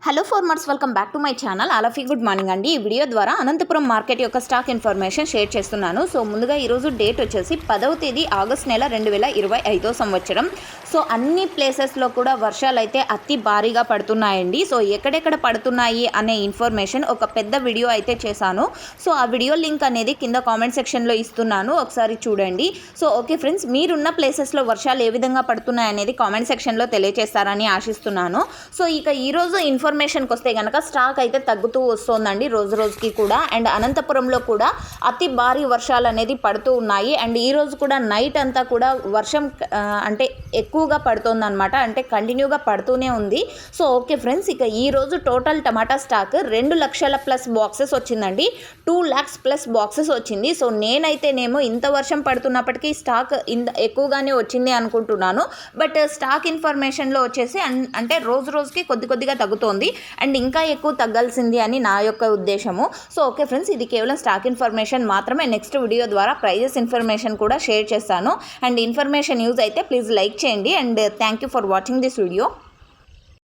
Hello farmers, welcome back to my channel. All of you good morning అండి. ఈ video ద్వారా Anantapuram market యొక్క stock information share చేస్తున్నాను. So ముందుగా ఈరోజు డేట్ వచ్చేసి 10వ తేదీ ఆగస్ట్ నెల 2025 సంవత్సరం. సో అన్ని ప్లేసెస్లో కూడా వర్షాలు అయితే అతి భారీగా పడుతున్నాయండి. సో ఎక్కడెక్కడ పడుతున్నాయి అనే ఇన్ఫర్మేషన్ ఒక పెద్ద వీడియో అయితే చేశాను. సో ఆ వీడియో లింక్ అనేది కింద కామెంట్ సెక్షన్లో ఇస్తున్నాను, ఒకసారి చూడండి. సో ఓకే ఫ్రెండ్స్, మీరున్న ప్లేసెస్లో వర్షాలు ఏ విధంగా పడుతున్నాయి అనేది కామెంట్ సెక్షన్లో తెలియజేస్తారని ఆశిస్తున్నాను. సో ఇక ఈరోజు ఇన్ఫర్మేషన్కి వస్తే కనుక స్టాక్ అయితే తగ్గుతూ వస్తుందండి రోజు రోజుకి కూడా. అండ్ అనంతపురంలో కూడా అతి భారీ వర్షాలు అనేది పడుతూ ఉన్నాయి. అండ్ ఈరోజు కూడా నైట్ అంతా కూడా వర్షం అంటే ఎక్కువగా పడుతుందన్నమాట, అంటే కంటిన్యూగా పడుతూనే ఉంది. సో ఓకే ఫ్రెండ్స్, ఇక ఈరోజు టోటల్ టమాటా స్టాక్ 2 లక్షల ప్లస్ బాక్సెస్ వచ్చిందండి. 2 lakhs ప్లస్ బాక్సెస్ వచ్చింది. సో నేనైతేనేమో ఇంత వర్షం పడుతున్నప్పటికీ స్టాక్ ఎక్కువగానే వచ్చింది అనుకుంటున్నాను. బట్ స్టాక్ ఇన్ఫర్మేషన్లో వచ్చేసి అంటే రోజు రోజుకి కొద్దిగా తగ్గుతుంది అండ్ ఇంకా ఎక్కువ తగ్గాల్సింది అని నా యొక్క ఉద్దేశము. సో ఓకే ఫ్రెండ్స్, ఇది కేవలం స్టాక్ ఇన్ఫర్మేషన్ మాత్రమే. నెక్స్ట్ వీడియో ద్వారా ప్రైజెస్ ఇన్ఫర్మేషన్ కూడా షేర్ చేస్తాను. అండ్ ఇన్ఫర్మేషన్ యూజ్ అయితే ప్లీజ్ లైక్ చేయండి. And thank you for watching this video.